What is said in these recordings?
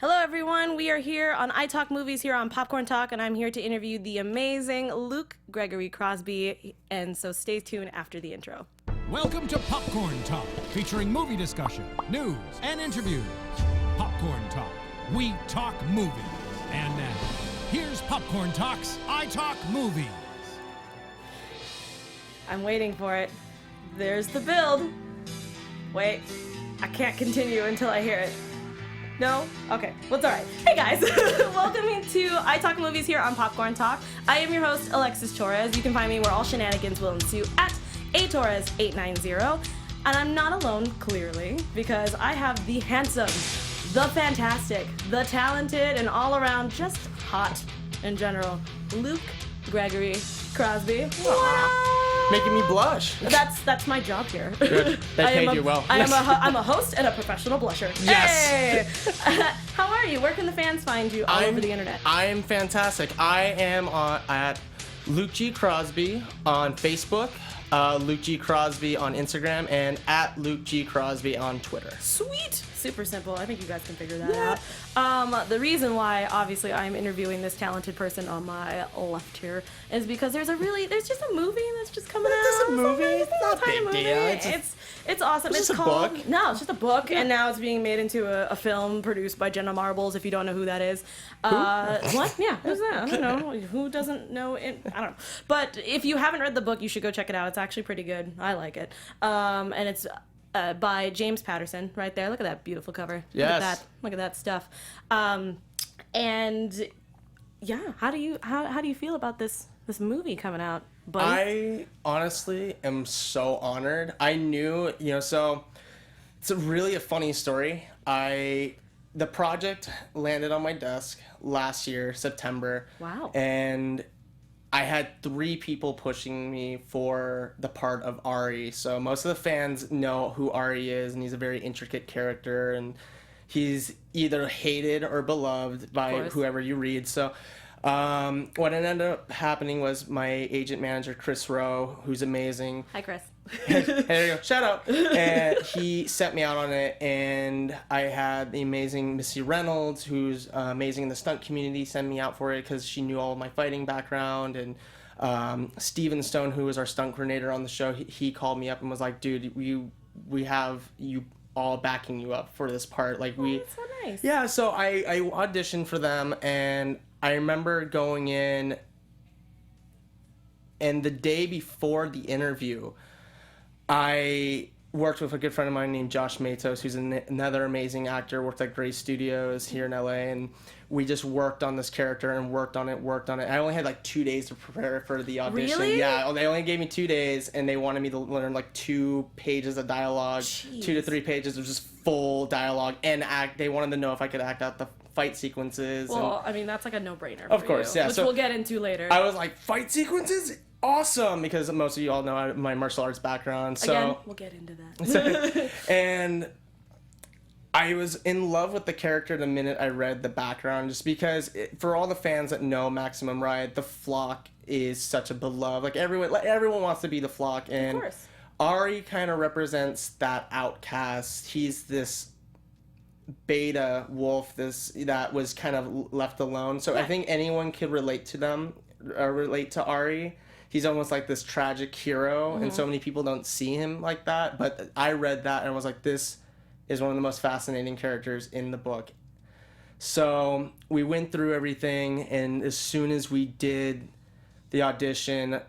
Hello, everyone. We are here on iTalk Movies here on Popcorn Talk, and I'm here to interview the amazing Luke Gregory Crosby, and so stay tuned after the intro. Welcome to Popcorn Talk, featuring movie discussion, news, and interviews. Popcorn Talk. We talk movies. And now, here's Popcorn Talk's iTalk Movies. I'm waiting for it. There's the build. Wait, I can't continue until I hear it. No? Okay. Well, it's all right. Hey, guys. Welcome to iTalk Movies here on Popcorn Talk. I am your host, Alexis Torres. You can find me where all shenanigans will ensue at atorres890. And I'm not alone, clearly, because I have the handsome, the fantastic, the talented, and all-around just hot in general, Luke Gregory Crosby. Making me blush. That's my job here. Good. They paid you well. I'm a host and a professional blusher. Yes. Hey! How are you? Where can the fans find you all over the internet? I am fantastic. I am at Luke G. Crosby on Facebook, Luke G. Crosby on Instagram, and at Luke G. Crosby on Twitter. Sweet. Super simple. I think you guys can figure that out. The reason why, obviously, I'm interviewing this talented person on my left here is because there's just a movie that's just coming out. There's a movie. It's not a big deal. It's awesome. It's just called... a book. No, it's just a book, and now it's being made into a film produced by Jenna Marbles, if you don't know who that is. What? Yeah, who's that? I don't know. Who doesn't know it? I don't know. But if you haven't read the book, you should go check it out. It's actually pretty good. I like it. And it's... by James Patterson, right there. Look at that beautiful cover. Yes. Look at that stuff. And yeah, how do you feel about this movie coming out, buddy? I honestly am so honored. I knew, so it's really a funny story. The project landed on my desk last year, September. Wow. And I had 3 people pushing me for the part of Ari. So most of the fans know who Ari is, and he's a very intricate character, and he's either hated or beloved by whoever you read. So what ended up happening was my agent manager, Chris Rowe, who's amazing. Hi, Chris. There you go. Shout out. And he set me out on it, and I had the amazing Missy Reynolds, who's amazing in the stunt community, send me out for it because she knew all of my fighting background. And Steven Stone, who was our stunt coordinator on the show, he called me up and was like, dude, we have you all backing you up for this part. Like that's so nice. Yeah, so I auditioned for them, and I remember going in, and the day before the interview, I worked with a good friend of mine named Josh Matos, who's another amazing actor, worked at Gray Studios here in LA, and we just worked on this character and worked on it. I only had like 2 days to prepare for the audition. Really? Yeah, they only gave me 2 days, and they wanted me to learn like 2 pages of dialogue, Jeez. 2 to 3 pages of just full dialogue and act. They wanted to know if I could act out the fight sequences. Well, I mean, that's like a no-brainer. Of course, yeah. Which so we'll get into later. I was like, fight sequences? Awesome, because most of you all know my martial arts background. So again, we'll get into that. And I was in love with the character the minute I read the background, just because for all the fans that know Maximum Ride, the Flock is such a beloved. Like everyone wants to be the Flock, and of course. Ari kind of represents that outcast. He's this beta wolf, that was kind of left alone. So yeah. I think anyone could relate to them, or relate to Ari. He's almost like this tragic hero, and so many people don't see him like that. But I read that and was like, this is one of the most fascinating characters in the book. So we went through everything, and as soon as we did the audition,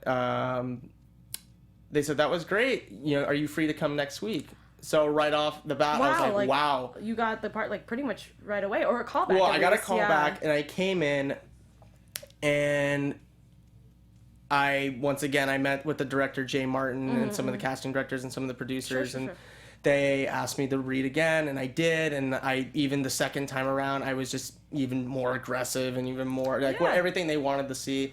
they said, that was great. Are you free to come next week? So right off the bat, I was like, wow. You got the part like pretty much right away, or a callback. Well, I got a callback, and I came in, and I met with the director, Jay Martin, and some of the casting directors and some of the producers, sure. They asked me to read again, and I did, and even the second time around, I was just even more aggressive and even more, everything they wanted to see.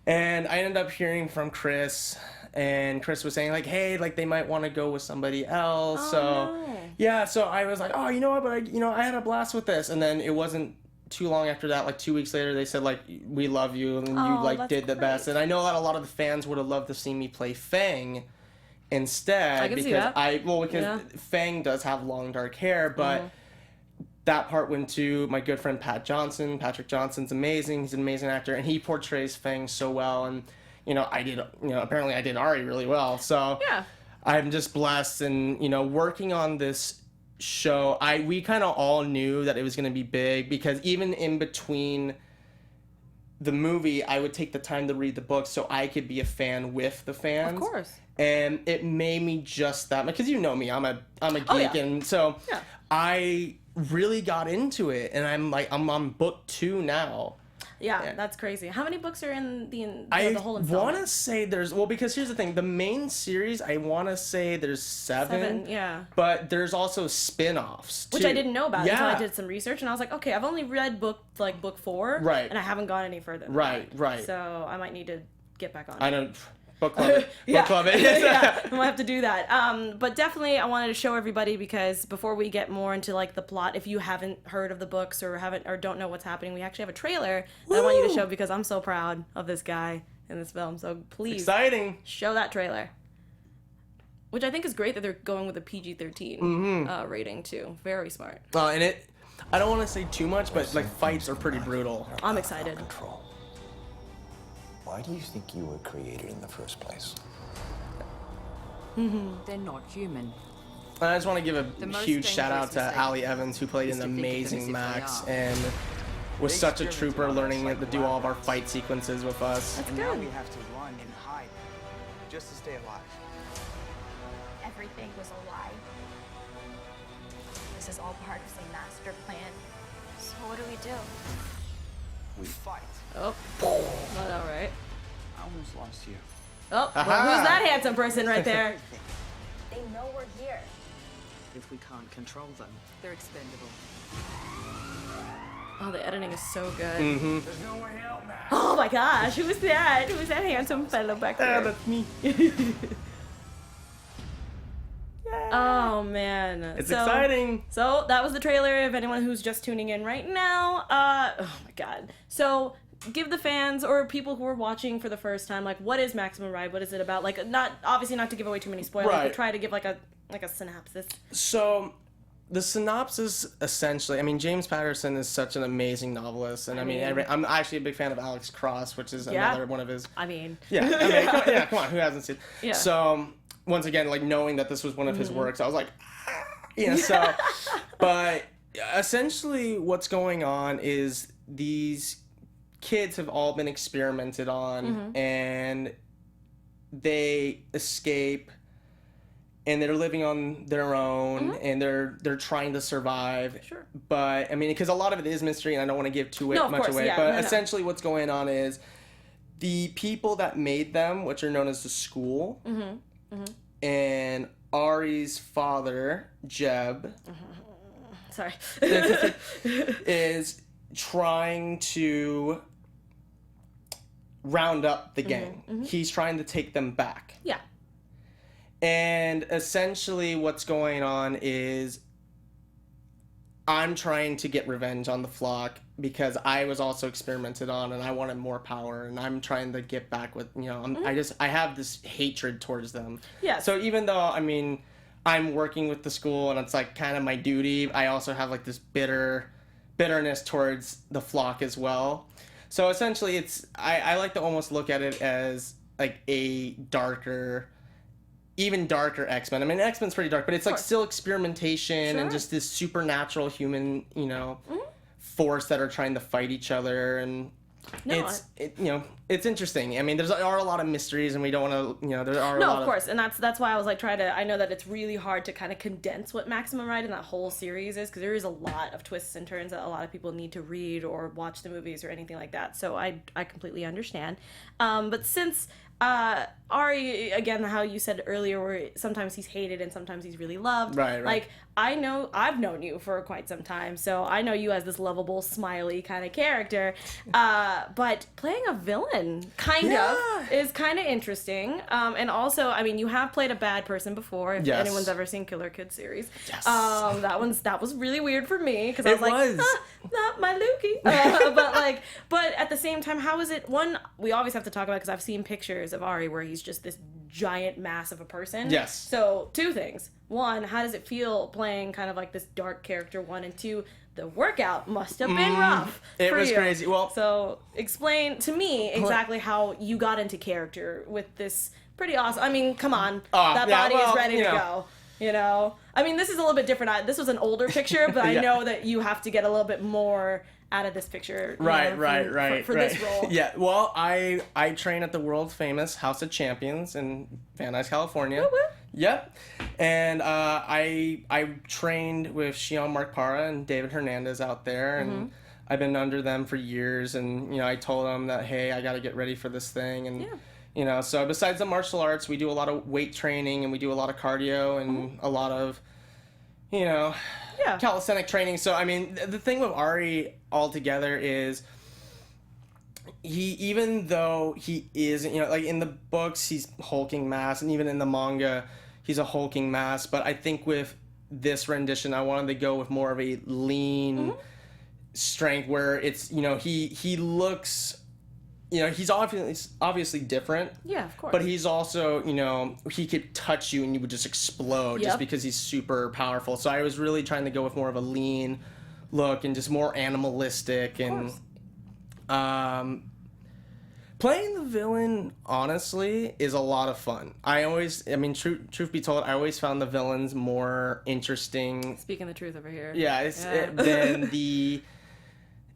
And I ended up hearing from Chris, and Chris was saying, like, hey, like, they might want to go with somebody else. Yeah, so I was like, oh, you know what, but I had a blast with this. And then it wasn't too long after that, like 2 weeks later, they said, like, we love you, and you did the best. And I know that a lot of the fans would have loved to see me play Fang instead. I can see that. Because Fang does have long dark hair, but that part went to my good friend Patrick Johnson's amazing. He's an amazing actor, and he portrays Fang so well. And apparently I did Ari really well. So yeah, I'm just blessed. And working on this show, we kind of all knew that it was going to be big, because even in between the movie, I would take the time to read the book so I could be a fan with the fans. Of course. And it made me just that much, because you know me, I'm a geek, yeah. and so yeah. I really got into it, and I'm on book 2 now. Yeah, that's crazy. How many books are in the whole installment? I want to say because here's the thing, the main series, I want to say there's 7. Yeah. But there's also spin-offs too. Which I didn't know about until I did some research, and I was like, okay, I've only read book 4, right, and I haven't gone any further than right. So I might need to get back on. I don't. Book club it. Yeah. Book club it. Yeah, I'm gonna have to do that. But definitely, I wanted to show everybody, because before we get more into like the plot, if you haven't heard of the books or don't know what's happening, we actually have a trailer that I want you to show, because I'm so proud of this guy in this film. So please, exciting. Show that trailer. Which I think is great that they're going with a PG-13 rating too. Very smart. And I don't want to say too much, but like fights are pretty brutal. I'm excited. Control. Why do you think you were created in the first place? They're not human. I just want to give a huge shout out to mistake Ali Evans, who played an amazing Max, and was such a trooper learning to do all of our fight sequences with us. That's And now good. we have to run and hide just to stay alive. Everything was a lie. This is all part of some master plan. So what do we do? We fight. Oh, not all right. I almost lost you. Oh, well, who's that handsome person right there? They know we're here. If we can't control them. They're expendable. Oh, the editing is so good. Mm-hmm. There's no way out now. Oh my gosh, who was that? Who was that handsome fellow back there? That's me. Oh man, It's exciting. So that was the trailer. If anyone who's just tuning in right now, oh my god. So give the fans or people who are watching for the first time, like, what is Maximum Ride? What is it about? Like, not to give away too many spoilers, Right. but try to give like a synopsis. So, the synopsis essentially, I mean, James Patterson is such an amazing novelist, and I'm actually a big fan of Alex Cross, which is another one of his. I mean, come on, who hasn't seen? Yeah. So, once again, like knowing that this was one of his works, I was like, so, but essentially, what's going on is these kids have all been experimented on, and they escape. And they're living on their own, and they're trying to survive. Sure. But I mean, because a lot of it is mystery, and I don't want to give much away. Yeah, but no. essentially, what's going on is the people that made them, which are known as the school, and Ari's father, Jeb, sorry, is trying to round up the gang. He's trying to take them back. yeah. And essentially what's going on is I'm trying to get revenge on the flock because I was also experimented on and I wanted more power, and I'm trying to get back with, I have this hatred towards them. Yeah. So even though, I mean, I'm working with the school and it's like kind of my duty, I also have like this bitterness towards the flock as well. So essentially I like to almost look at it as like a even darker X-Men. I mean, X-Men's pretty dark, but it's like still experimentation and just this supernatural human, force that are trying to fight each other, and it's interesting. I mean, there are a lot of mysteries, and we don't want to, there are a lot of course, and that's why I was like I know that it's really hard to kind of condense what Maximum Ride and that whole series is, because there is a lot of twists and turns that a lot of people need to read or watch the movies or anything like that. So I completely understand. But since Ari, again, how you said earlier, where sometimes he's hated and sometimes he's really loved. Right. Like, I've known you for quite some time, so I know you as this lovable, smiley kind of character. But playing a villain, kind of, is kind of interesting. And also, I mean, you have played a bad person before, if anyone's ever seen Killer Kid series. Yes. That was really weird for me, because I was like, not my Lukey. But at the same time, how is it, one, we always have to talk about, because I've seen pictures years of Ari where he's just this giant mass of a person. Yes. So 2 things. 1, how does it feel playing kind of like this dark character? 1, and 2, the workout must have been rough. It for was you. crazy. Well, so explain to me exactly how you got into character with this pretty awesome. I mean, come on, that body is ready to go. You know, I mean, this is a little bit different. This was an older picture, but I know that you have to get a little bit more out of this picture. Right. For this role. Yeah. Well, I train at the world famous House of Champions in Van Nuys, California. Woo-woo. Yep. And I trained with Xion Markpara and David Hernandez out there, and I've been under them for years. And you know, I told them that, hey, I got to get ready for this thing, and you know, so besides the martial arts, we do a lot of weight training and we do a lot of cardio and a lot of, you know, calisthenic training. So I mean, the thing with Ari altogether is even though he is, you know, like in the books he's hulking mass, and even in the manga he's a hulking mass, but I think with this rendition I wanted to go with more of a lean strength where it's, you know, he looks, you know, he's obviously different. Yeah, of course. But he's also, you know, he could touch you and you would just explode just because he's super powerful. So I was really trying to go with more of a lean look and just more animalistic. And playing the villain, honestly, is a lot of fun. I mean, truth be told, I always found the villains more interesting. Speaking the truth over here. Yeah,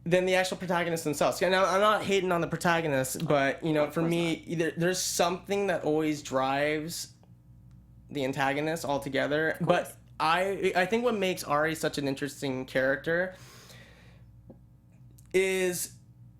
than the actual protagonists themselves. Now, I'm not hating on the protagonists, but, you know, for me, there's something that always drives the antagonist altogether. But I think what makes Ari such an interesting character is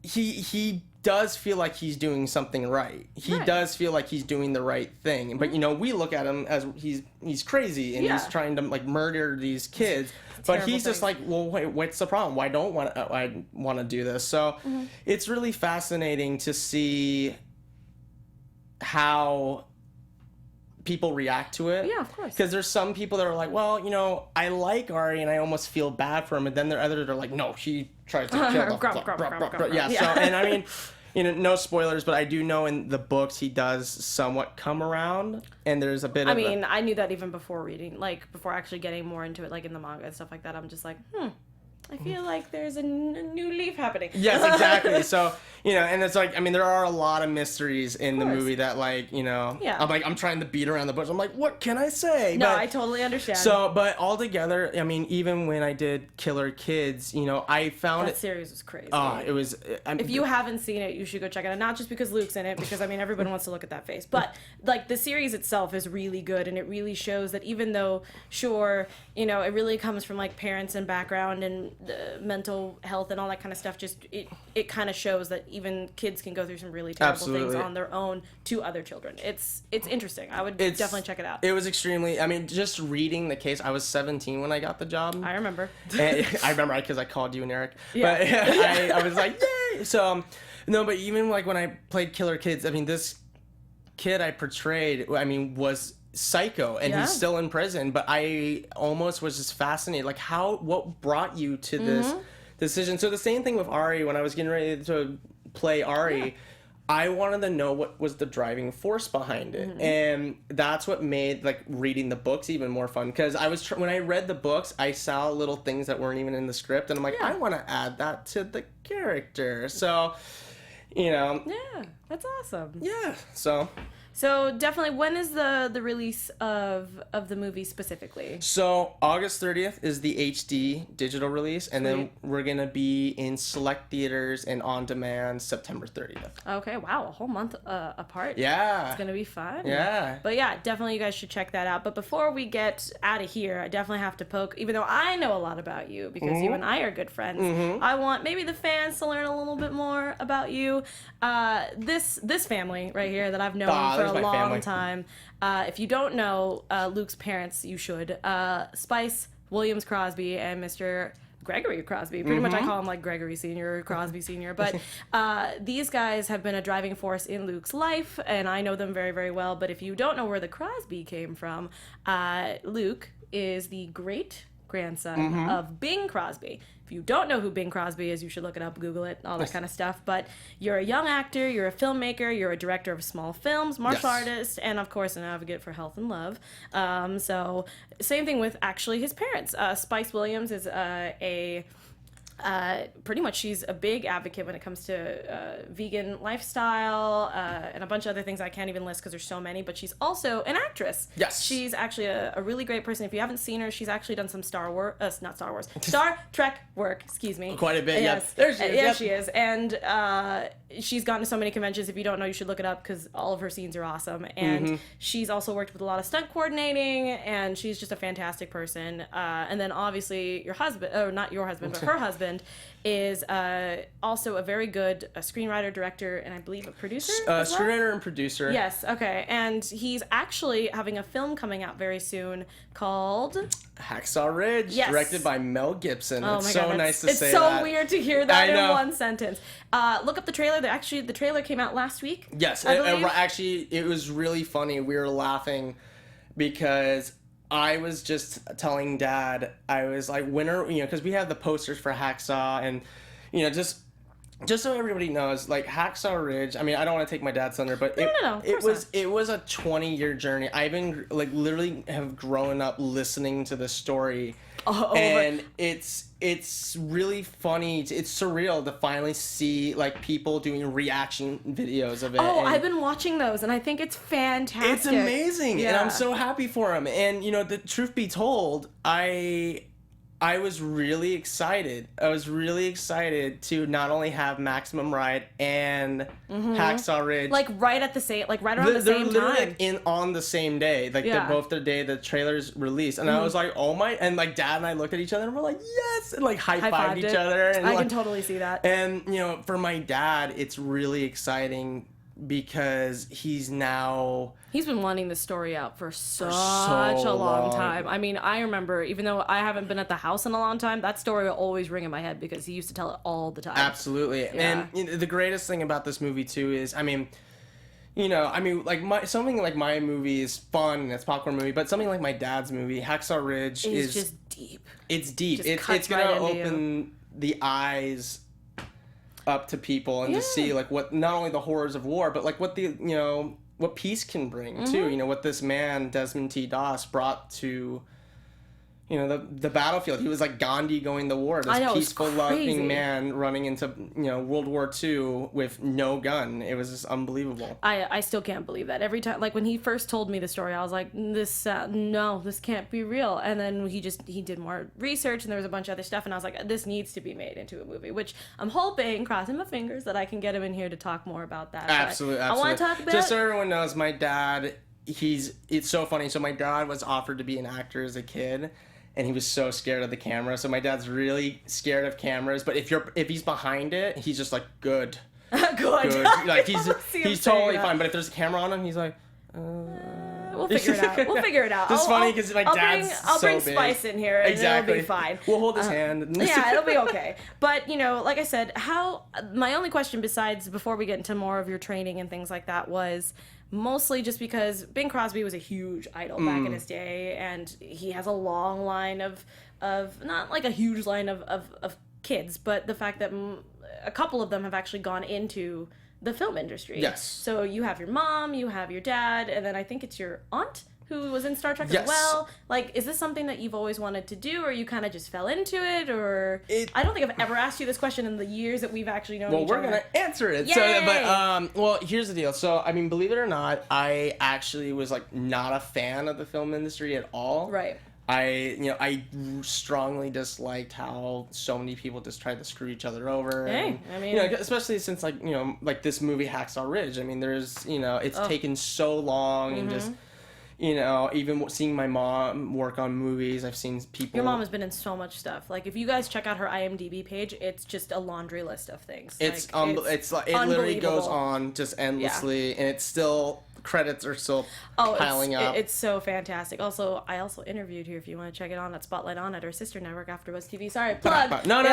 he does feel like he's doing something right. He does feel like he's doing the right thing. But, you know, we look at him as he's crazy and he's trying to, like, murder these kids. But he's just like, well, wait, what's the problem? Why don't I want to do this? So it's really fascinating to see how people react to it. Yeah, of course. Because there's some people that are like, well, you know, I like Ari and I almost feel bad for him. And then there are others that are like, no, he tries to kill the... Yeah, so, and I mean... You know, no spoilers, but I do know in the books he does somewhat come around, and there's a bit of... I mean, I knew that even before reading, like, before actually getting more into it, like, in the manga and stuff like that. I'm just like, I feel like there's a new leaf happening. Yes, exactly. So, you know, and it's like, I mean, there are a lot of mysteries in the movie that, like, you know... Yeah. I'm trying to beat around the bush. I'm like, what can I say? No, I totally understand. So, but altogether, I mean, even when I did Killer Kids, you know, I found that series was crazy. It was... if you haven't seen it, you should go check it out. Not just because Luke's in it, because, I mean, everybody wants to look at that face. But, like, the series itself is really good, and it really shows that even though, sure, you know, it really comes from, like, parents and background and the mental health and all that kind of stuff, just it kind of shows that even kids can go through some really terrible things on their own to other children. It's interesting. I would definitely check it out. It was extremely, I mean, just reading the case, I was 17 when I got the job. I remember. I remember because I called you and Eric. Yeah. But I was like, yay! So, no, but even like when I played Killer Kids, I mean, this kid I portrayed, I mean, was psycho, and he's still in prison, but I almost was just fascinated, like what brought you to this decision. So the same thing with Ari. When I was getting ready to play Ari, I wanted to know what was the driving force behind it, and that's what made like reading the books even more fun. Because I was when I read the books, I saw little things that weren't even in the script, and I'm like, I want to add that to the character. So, you know, that's awesome. Yeah, So definitely, when is the release of the movie specifically? So August 30th is the HD digital release, and then we're gonna be in select theaters and on demand September 30th. Okay, wow, a whole month apart. Yeah, it's gonna be fun. Yeah, but yeah, definitely you guys should check that out. But before we get out of here, I definitely have to poke. Even though I know a lot about you because you and I are good friends, I want maybe the fans to learn a little bit more about you. This family right here that I've known for a long time. If you don't know Luke's parents, you should. Spice, Williams-Crosby, and Mr. Gregory Crosby. Pretty much I call him like Gregory Sr. or Crosby Sr. But these guys have been a driving force in Luke's life, and I know them very, very well. But if you don't know where the Crosby came from, Luke is the great grandson of Bing Crosby. If you don't know who Bing Crosby is, you should look it up, Google it, all that kind of stuff. But you're a young actor, you're a filmmaker, you're a director of small films, martial artist, and of course an advocate for health and love. So same thing with actually his parents. Spice Williams is pretty much she's a big advocate when it comes to vegan lifestyle and a bunch of other things I can't even list because there's so many, but she's also an actress. Yes. She's actually a really great person. If you haven't seen her, she's actually done some Star Trek work, excuse me. Quite a bit, yes. There she is. Yeah, she is. And she's gone to so many conventions. If you don't know, you should look it up because all of her scenes are awesome. And she's also worked with a lot of stunt coordinating, and she's just a fantastic person. And then obviously your husband, or not your husband, but her husband, is also a very good screenwriter, director, and I believe a producer as well? Screenwriter and producer. Yes, okay. And he's actually having a film coming out very soon called Hacksaw Ridge, directed by Mel Gibson. Oh it's my so God, nice to say It's so that. weird to hear that I know. in one sentence. Look up the trailer. The trailer came out last week. Yes, I believe. actually, it was really funny. We were laughing because I was just telling Dad, I was like, when are, because we have the posters for Hacksaw, and, just so everybody knows, like, Hacksaw Ridge, I mean, I don't want to take my dad's thunder, but it was a 20-year journey. I've been, like, literally have grown up listening to this story, and it's really funny. It's surreal to finally see, like, people doing reaction videos of it. Oh, I've been watching those, and I think it's fantastic. It's amazing, yeah. and I'm so happy for him. And, the truth be told, I was really excited. I was really excited to not only have Maximum Ride and Hacksaw Ridge, like right at the same, like right around the same they're literally time, on the same day, like both the day the trailers released, and I was like, oh my, and like Dad and I looked at each other and we're like, yes, and like high-fived each other, and I like, can totally see that. And for my dad, it's really exciting because he's been wanting this story out for such a long time. I mean, I remember, even though I haven't been at the house in a long time, that story will always ring in my head because he used to tell it all the time. Absolutely. Yeah. And the greatest thing about this movie too is, like something like my movie is fun and it's a popcorn movie, but something like my dad's movie, Hacksaw Ridge, is just deep. It's deep. Just It's gonna right open the eyes up to people and to see like what, not only the horrors of war, but like what the what peace can bring too. What this man Desmond T. Doss brought to the battlefield. He was like Gandhi going to war. This peaceful, loving man running into World War II with no gun. It was just unbelievable. I still can't believe that. Every time, like when he first told me the story, I was like, this can't be real. And then he did more research, and there was a bunch of other stuff, and I was like, this needs to be made into a movie. Which I'm hoping, crossing my fingers, that I can get him in here to talk more about that. Absolutely. I want to talk about. Just so everyone knows, my dad. It's so funny. So my dad was offered to be an actor as a kid. And he was so scared of the camera. So my dad's really scared of cameras. But if he's behind it, he's just like, good. Good. Like he's totally fine. But if there's a camera on him, he's like, we'll figure it out. It's funny because my dad's I'll so bring big. Spice in here, and exactly. it'll be fine. We'll hold his hand. Yeah, it'll be okay. But like I said, my only question, besides before we get into more of your training and things like that, was mostly just because Bing Crosby was a huge idol back in his day, and he has a long line of not like a huge line of kids, but the fact that a couple of them have actually gone into the film industry. Yes. So you have your mom, you have your dad, and then I think it's your aunt who was in Star Trek yes. as well. Like, is this something that you've always wanted to do, or you kind of just fell into it, or... I don't think I've ever asked you this question in the years that we've actually known each other. Well, we're going to answer it. Yay! Well, here's the deal. So, I mean, believe it or not, I actually was, like, not a fan of the film industry at all. Right. I strongly disliked how so many people just tried to screw each other over. Hey, and, I mean... especially since, like this movie, Hacksaw Ridge. I mean, there's, it's taken so long and just... even seeing my mom work on movies, I've seen people... Your mom has been in so much stuff. Like, if you guys check out her IMDb page, it's just a laundry list of things. It literally goes on just endlessly, and it's still... credits are still piling up. It's so fantastic. Also, I also interviewed her, if you want to check it on, at Spotlight On at our sister network, AfterBuzz TV. Sorry, plug. No.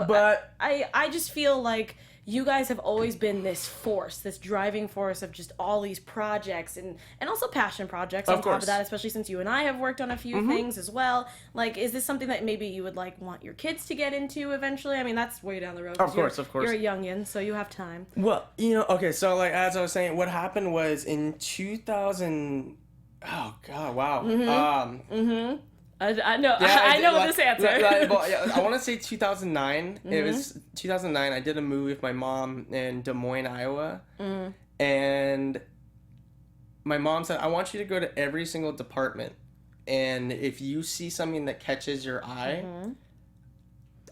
But I just feel like you guys have always been this force, this driving force of just all these projects and also passion projects on top of that, especially since you and I have worked on a few things as well. Like, is this something that maybe you would like want your kids to get into eventually? I mean, that's way down the road. Of course. You're a youngin', so you have time. Well, okay, so like as I was saying, what happened was in 2000. Oh God! Wow. I know. Yeah, I know this answer. I want to say 2009. It was 2009. I did a movie with my mom in Des Moines, Iowa, and my mom said, "I want you to go to every single department, and if you see something that catches your eye,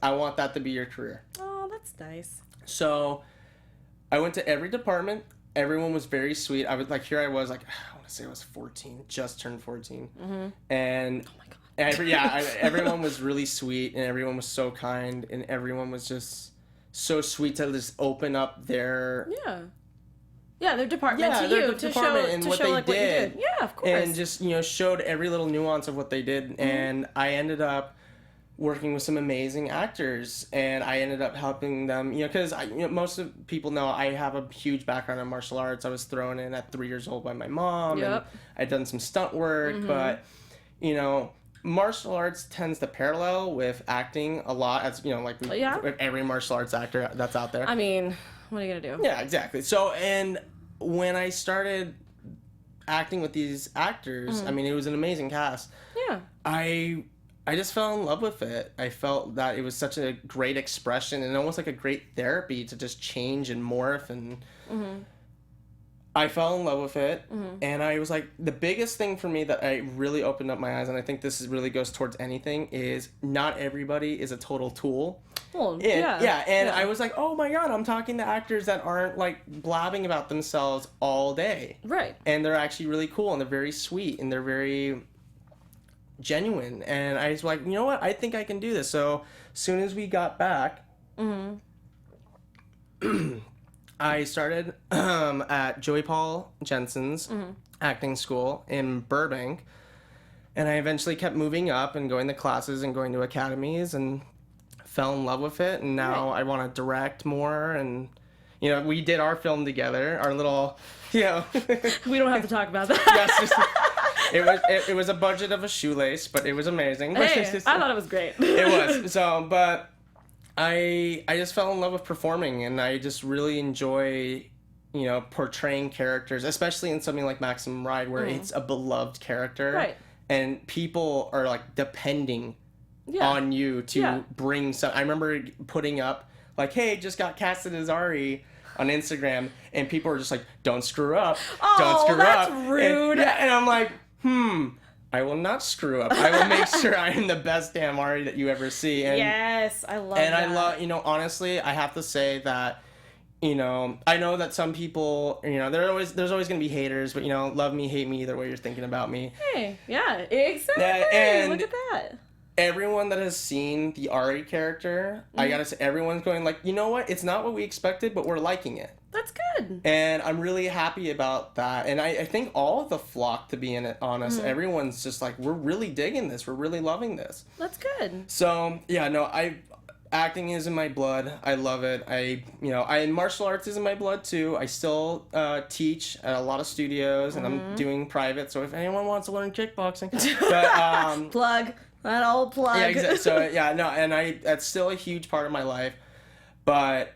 I want that to be your career." Oh, that's nice. So, I went to every department. Everyone was very sweet. I was like, I want to say I was 14, just turned 14, and. Oh my God. Everyone was really sweet, and everyone was so kind, and everyone was just so sweet to just open up their their department to their you, department and what they did. What you did. Yeah, of course. And just showed every little nuance of what they did, and I ended up working with some amazing actors, and I ended up helping them. Because most of people know I have a huge background in martial arts. I was thrown in at 3 years old by my mom, and I'd done some stunt work, but martial arts tends to parallel with acting a lot, as with every martial arts actor that's out there. I mean, what are you gonna do? Yeah, exactly. So, and when I started acting with these actors, I mean, it was an amazing cast. Yeah. I just fell in love with it. I felt that it was such a great expression and almost like a great therapy to just change and morph, and I fell in love with it, and I was like, the biggest thing for me that I really opened up my eyes, and I think this really goes towards anything, is not everybody is a total tool. Well, I was like, oh my God, I'm talking to actors that aren't like blabbing about themselves all day. Right. And they're actually really cool, and they're very sweet, and they're very genuine. And I was like, you know what? I think I can do this. So as soon as we got back, I started at Joey Paul Jensen's acting school in Burbank, and I eventually kept moving up and going to classes and going to academies and fell in love with it, and now I want to direct more, and we did our film together, our little, we don't have to talk about that. Yes, it was a budget of a shoelace, but it was amazing. Hey, I thought it was great. It was. So, but I just fell in love with performing, and I just really enjoy, portraying characters, especially in something like Maximum Ride, where it's a beloved character, right? And people are like depending on you to bring some. I remember putting up like, "Hey, just got casted as Ari" on Instagram, and people were just like, "Don't screw up, don't screw that's up." Rude. And I'm like, I will not screw up. I will make sure I am the best damn Ari that you ever see. And, yes, I love that. And I love, honestly, I have to say that, I know that some people, there's always going to be haters, but, love me, hate me, either way you're thinking about me. Hey, yeah, exactly. And look at that. Everyone that has seen the Ari character, I gotta say, everyone's going like, you know what? It's not what we expected, but we're liking it. That's good. And I'm really happy about that. And I think all of the flock, to be honest, everyone's just like, we're really digging this. We're really loving this. That's good. So, acting is in my blood. I love it. Martial arts is in my blood too. I still teach at a lot of studios, and I'm doing private. So if anyone wants to learn kickboxing, but plug. That old plug. Yeah, exactly. So, and that's still a huge part of my life. But,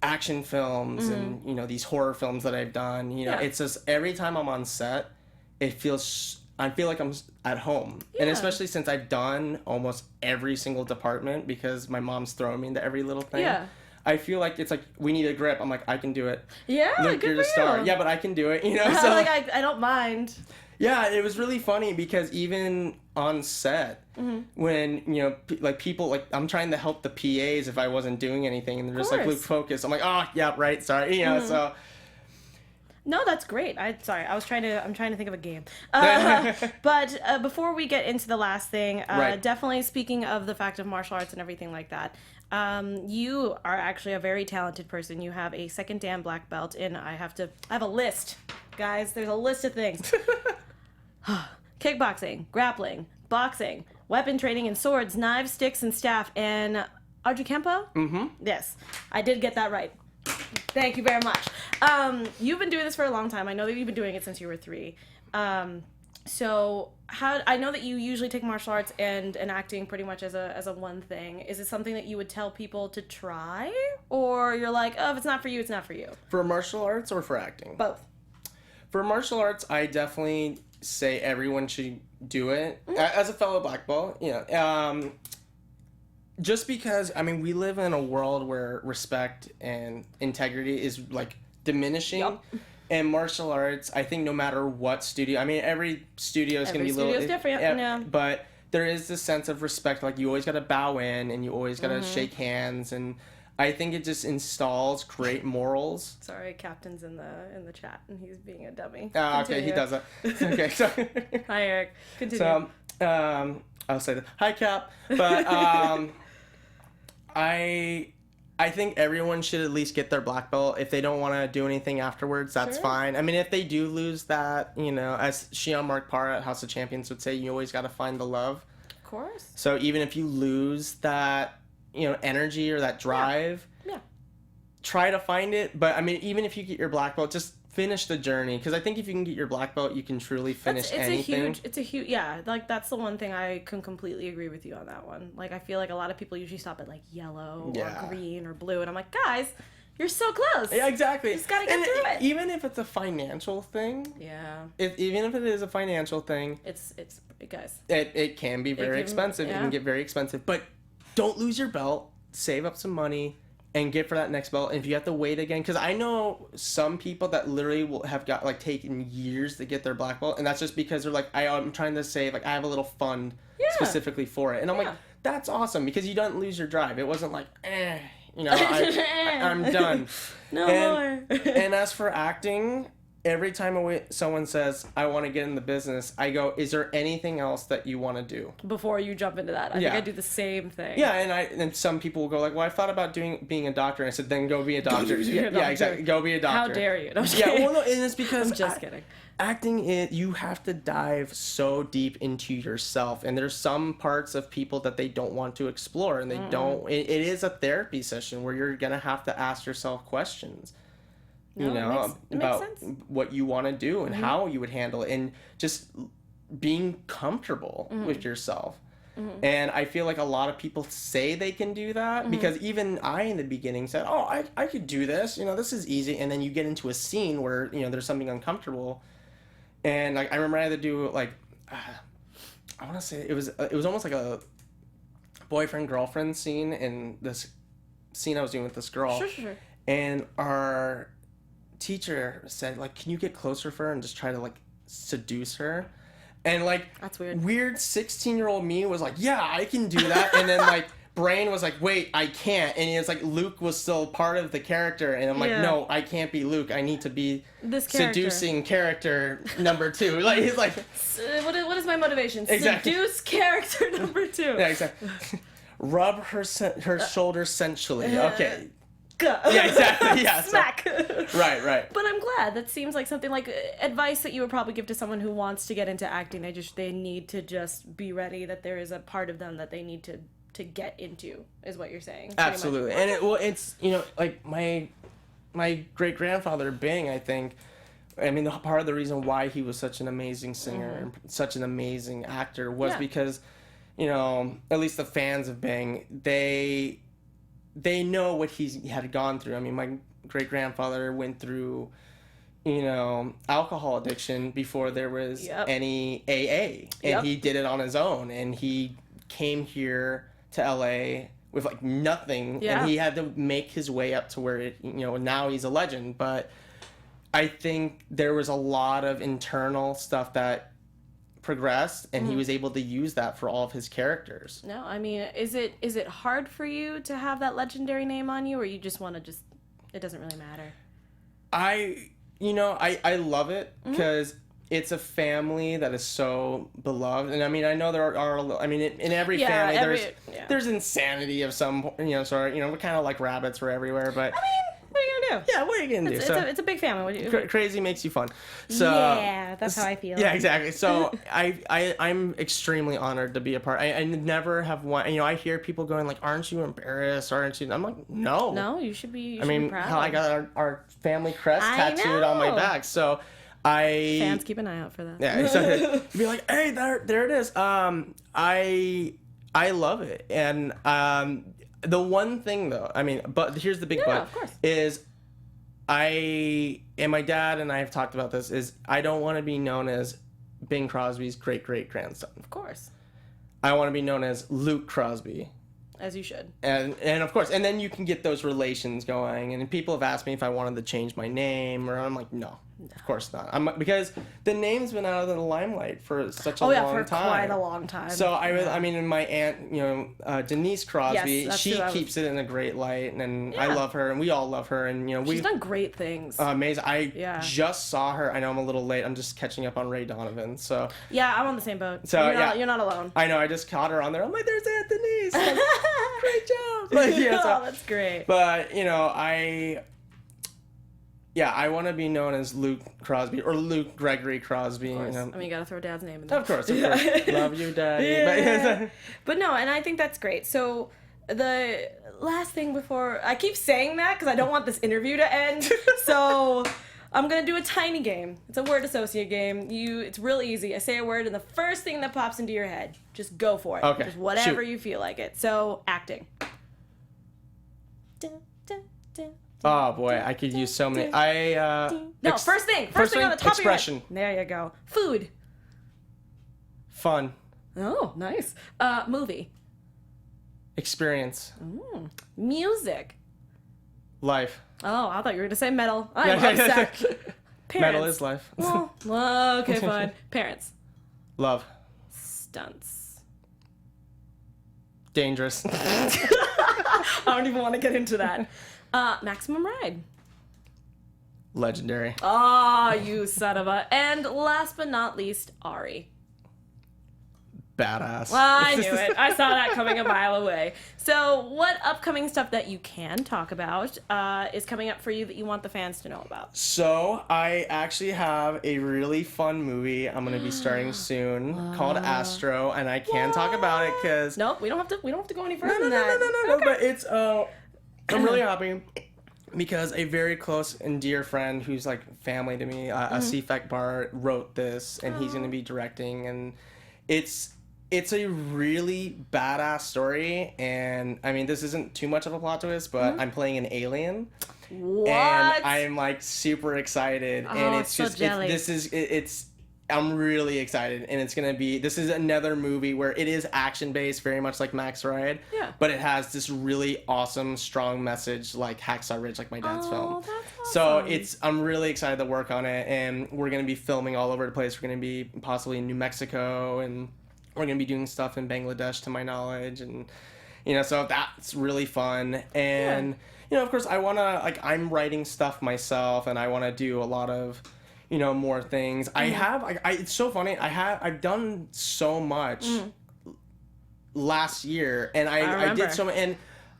action films and, these horror films that I've done, it's just every time I'm on set, I feel like I'm at home. Yeah. And especially since I've done almost every single department because my mom's throwing me into every little thing. Yeah. I feel like it's like, we need a grip. I'm like, I can do it. Yeah, Luke, good you're the for star. you. Yeah, but I can do it, So I don't mind. Yeah, it was really funny because even on set, when, people, like, I'm trying to help the PAs if I wasn't doing anything, and they're just like, Luke, focus. I'm like, oh, yeah, right, sorry, so. No, that's great. I'm trying to think of a game. But before we get into the last thing, definitely speaking of the fact of martial arts and everything like that, you are actually a very talented person. You have a second Dan black belt, and I have a list, guys. There's a list of things. Kickboxing, grappling, boxing, weapon training and swords, knives, sticks, and staff, and Audrey Kempo? Mm-hmm. Yes, I did get that right. Thank you very much. You've been doing this for a long time. I know that you've been doing it since you were 3. So I know that you usually take martial arts and acting pretty much as a one thing. Is it something that you would tell people to try, or you're like, oh, if it's not for you, it's not for you? For martial arts or for acting? Both. For martial arts, I definitely say everyone should do it. As a fellow black belt, just because, I mean, we live in a world where respect and integrity is, like, diminishing. Yep. And martial arts, I think no matter what studio, I mean, every studio is going to be a little... Every studio's different, yeah. But there is this sense of respect, like, you always got to bow in, and you always got to shake hands, and I think it just installs great morals. Sorry, Captain's in the chat, and he's being a dummy. Oh, okay, he does that. Okay, so... Hi, Eric. Continue. So, I'll say that. Hi, Cap. But, I think everyone should at least get their black belt. If they don't want to do anything afterwards, that's fine. I mean, if they do lose that, as Shion Mark Parra at House of Champions would say, you always got to find the love. Of course. So even if you lose that, energy or that drive, try to find it. But, I mean, even if you get your black belt, just finish the journey. Because I think if you can get your black belt, you can truly finish anything. It's a huge, like, that's the one thing I can completely agree with you on that one. Like, I feel like a lot of people usually stop at, like, yellow or green or blue. And I'm like, guys, you're so close. Yeah, exactly. You just gotta get through it. Even if it's a financial thing. Yeah. Even if it is a financial thing. It's guys. It can be very expensive. Yeah. It can get very expensive. But don't lose your belt. Save up some money. And get for that next belt. And if you have to wait again, because I know some people that literally will have got taken years to get their black belt, and that's just because they're like, I'm trying to save, I have a little fund specifically for it, and I'm like, that's awesome because you don't lose your drive. It wasn't like, I'm done. No more. And as for acting, every time someone says, I want to get in the business, I go, is there anything else that you want to do? Before you jump into that. I think I do the same thing. Yeah, and some people will go like, well, I thought about being a doctor. And I said, then go be a doctor. Yeah, exactly. Go be a doctor. How dare you? No, well, no, and it's because... I'm just kidding. Acting, you have to dive so deep into yourself. And there's some parts of people that they don't want to explore. And they don't... It is a therapy session where you're going to have to ask yourself questions. No, it makes about sense. what you want to do and how you would handle it, and just being comfortable with yourself. And I feel like a lot of people say they can do that because even I in the beginning said, oh, I could do this, this is easy. And then you get into a scene where, there's something uncomfortable. And like, I remember I had to do I want to say it was almost like a boyfriend-girlfriend scene in this scene I was doing with this girl. Sure. And our teacher said, can you get closer for her and just try to seduce her? And that's weird. Weird 16-year-old me was like, yeah, I can do that. And then brain was like, wait, I can't. And he was like, Luke was still part of the character, and I'm like, no, I can't be Luke. I need to be this seducing character number 2. He's like, what is my motivation? Exactly. Seduce character number 2. Yeah, exactly. Rub her shoulders sensually. Okay. Go. Yeah, exactly. Yeah. Smack. Right. But I'm glad. That seems like something like advice that you would probably give to someone who wants to get into acting. They need to just be ready that there is a part of them that they need to get into, is what you're saying. Absolutely. And it's my great grandfather Bing, I think. I mean, part of the reason why he was such an amazing singer and such an amazing actor was because, at least the fans of Bing, they know what he had gone through. I mean, my great-grandfather went through, alcohol addiction before there was any AA. And he did it on his own. And he came here to LA with, nothing. Yeah. And he had to make his way up to where, now he's a legend. But I think there was a lot of internal stuff that progressed, and he was able to use that for all of his characters. No, I mean, is it hard for you to have that legendary name on you, or you just want to it doesn't really matter? I love it because it's a family that is so beloved, and I mean, I know there are, I mean, in every family there's insanity of some, sort. We're kind of like rabbits, we're everywhere, but I mean, what are you gonna do? Yeah, what are you gonna do? It's a big family. What do you? Crazy makes you fun. So Yeah, that's how I feel. Yeah, exactly. So I'm extremely honored to be a part. I never have one. You know, I hear people going like, "Aren't you embarrassed? Aren't you?" I'm like, "No, No, you should be. I mean, proud. hell, I got our family crest I tattooed on my know. back, so Fans, keep an eye out for that. Yeah, exactly. You'd be like, "Hey, there it is." I love it, and the one thing though, I mean, but here's the big but, of course. is my dad and I have talked about this, is I don't want to be known as Bing Crosby's great-great-grandson. Of course. I want to be known as Luke Crosby. As you should. And of course, and then you can get those relations going. And people have asked me if I wanted to change my name, or I'm like, no, of course not. Because the name's been out of the limelight for such a long time. for quite a long time. So I mean, and my aunt, Denise Crosby, Yes, she keeps it in a great light, and I Yeah. love her, and we all love her, and She's done great things. amazing. I Yeah. just saw her. I know I'm a little late. I'm just catching up on Ray Donovan. So Yeah, I'm on the same boat. So, You're not alone. I know I just caught her on there. I'm like, there's Aunt Denise. Like, great job. Like, yeah, so, Oh, that's great. but I want to be known as Luke Crosby or Luke Gregory Crosby. Of course. You know? I mean, you gotta throw Dad's name in there. Of course. Love you, Daddy. Yeah. But no, and I think that's great. So the last thing before I keep saying that because I don't want this interview to end. So I'm gonna do a tiny game. It's a word associate game. It's real easy. I say a word and the first thing that pops into your head, just go for it. Okay, Just whatever shoot. you feel like it. So acting. Oh boy, I could use so many. First thing on the top expression. of your head. There you go. Food. Fun. Oh, nice. Movie. Experience. Music. Life. Oh, I thought you were gonna say metal. I'm upset. Parents. Metal is life. Well, okay, fine. Parents. Love. Stunts. Dangerous. I don't even want to get into that. Maximum Ride. Legendary. Oh, you son of a. And last but not least, Ari. Badass. Well, I knew it. I saw that coming a mile away. So, what upcoming stuff that you can talk about is coming up for you that you want the fans to know about? So, I actually have a really fun movie I'm going to be starting soon called Astro, and I can talk about it because... Nope, we don't have to go any further No, than that. no, but it's... I'm really happy because a very close and dear friend who's like family to me, Asif Bar, wrote this, and he's going to be directing, and it's a really badass story, and I mean, this isn't too much of a plot twist, but I'm playing an alien. What? And I'm like super excited, and Oh, it's so just jelly. I'm really excited, and this is another movie where it is action based, very much like Max Ride. Yeah. But it has this really awesome, strong message like Hacksaw Ridge, like my dad's film. That's So awesome. I'm really excited to work on it, and we're gonna be filming all over the place. We're gonna be possibly in New Mexico, and we're gonna be doing stuff in Bangladesh, to my knowledge, and so that's really fun. And of course, I wanna I'm writing stuff myself, and I wanna do a lot of more things. I have it's so funny. I've done so much last year, and I did so much, and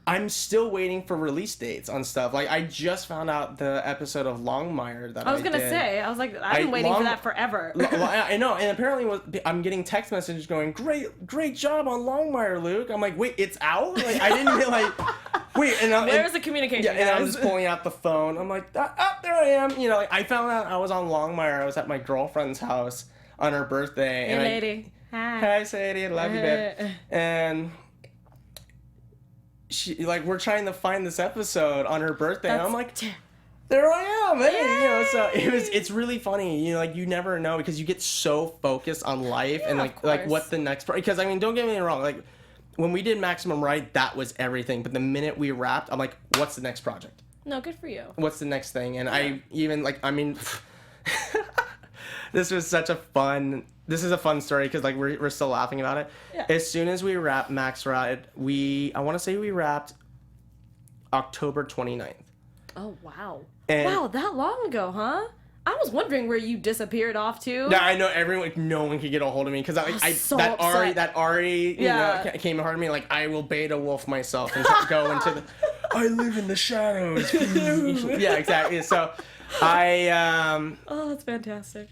I'm still waiting for release dates on stuff. Like, I just found out the episode of Longmire that I was gonna say, I was like, I've been waiting for that forever. I know, and apparently I'm getting text messages going, great job on Longmire, Luke. I'm like, wait, it's out? Like, I didn't realize. Wait, Where's the communication? Yeah, and I'm guys? just pulling out the phone. I'm like, there I am. I found out I was on Longmire. I was at my girlfriend's house on her birthday. Hey, lady. Hi. Hi, Sadie. Love you, babe. And she, we're trying to find this episode on her birthday, and I'm like, there I am. Hey, so it's really funny. You never know, because you get so focused on life and what the next, because I mean, don't get me wrong, when we did Maximum Ride, that was everything. But the minute we wrapped, I'm like, what's the next project? No, good for you. What's the next thing? And I even this is a fun story, because we're still laughing about it. Yeah. As soon as we wrapped Max Ride, I want to say we wrapped October 29th. Oh, wow. And- wow, that long ago, huh? I was wondering where you disappeared off to. Yeah, I know no one could get a hold of me, because so that upset. Ari Yeah. came hard to me, I will beta wolf myself and go into the. I live in the shadows. Yeah, exactly. So I Oh, that's fantastic.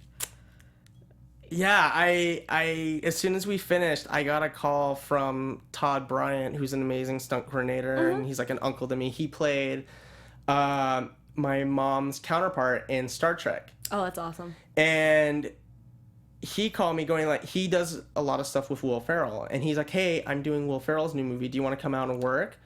yeah, I as soon as we finished, I got a call from Todd Bryant, who's an amazing stunt coordinator, and he's like an uncle to me. He played my mom's counterpart in Star Trek. Oh, that's awesome. And he called me going like, he does a lot of stuff with Will Ferrell, and he's like, hey, I'm doing Will Ferrell's new movie. Do you want to come out and work?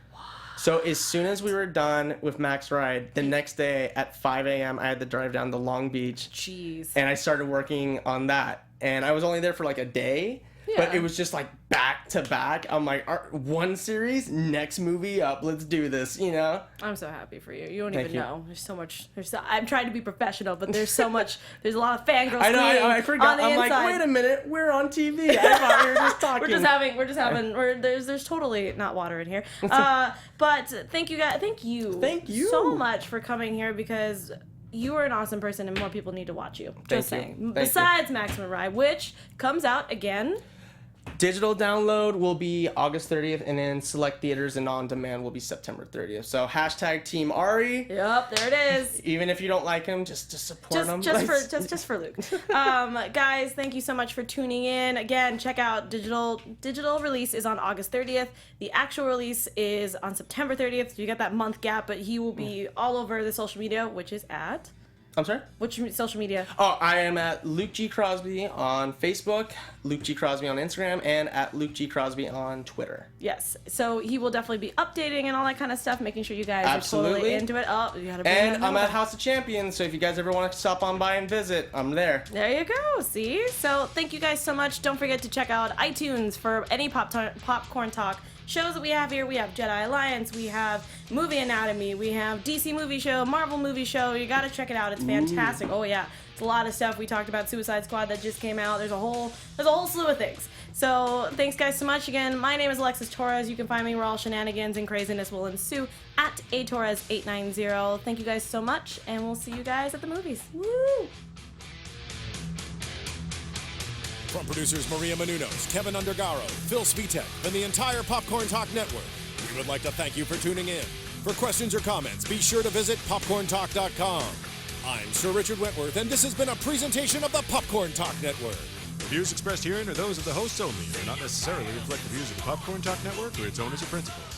So as soon as we were done with Max Ride, the next day at 5 a.m., I had to drive down to Long Beach. Jeez. And I started working on that. And I was only there for like a day, but it was just like back to back. I'm like, one series, next movie up, let's do this, you know? I'm so happy for you. You don't Thank even you. know. There's so much. I'm trying to be professional, but there's so much. There's a lot of fangirls. I forgot. On the I'm inside. like, wait a minute, we're on TV. I thought we were just talking. We're just having. There's totally not water in here. But thank you guys. Thank you so much for coming here, because you are an awesome person and more people need to watch you. Just saying. Thank you. Besides Maximum Ride, which comes out again. Digital download will be August 30th, and then select theaters and on demand will be September 30th. So hashtag Team Ari. Yep, there it is. Even if you don't like him, just support him. Just for Luke. Guys, thank you so much for tuning in. Again, check out digital release is on August 30th. The actual release is on September 30th. So you got that month gap, but he will be all over the social media, which is at. I'm sorry? Which social media? Oh, I am at Luke G. Crosby on Facebook, Luke G. Crosby on Instagram, and at Luke G. Crosby on Twitter. Yes. So he will definitely be updating and all that kind of stuff, making sure you guys Absolutely. are totally into it. Oh, you gotta bring it And I'm over. at House of Champions, so if you guys ever want to stop on by and visit, I'm there. There you go. See? So thank you guys so much. Don't forget to check out iTunes for any popcorn talk shows that we have here. We have Jedi Alliance, we have Movie Anatomy, we have DC Movie Show, Marvel Movie Show. You gotta check it out. It's fantastic. Oh yeah, it's a lot of stuff. We talked about Suicide Squad that just came out. There's a whole slew of things. So thanks guys so much. Again, my name is Alexis Torres. You can find me where all shenanigans and craziness will ensue at atorres890. Thank you guys so much, and we'll see you guys at the movies. Woo! From producers Maria Menounos, Kevin Undergaro, Phil Svitek, and the entire Popcorn Talk Network, we would like to thank you for tuning in. For questions or comments, be sure to visit popcorntalk.com. I'm Sir Richard Wentworth, and this has been a presentation of the Popcorn Talk Network. The views expressed herein are those of the hosts only and do not necessarily reflect the views of the Popcorn Talk Network or its owners or principals.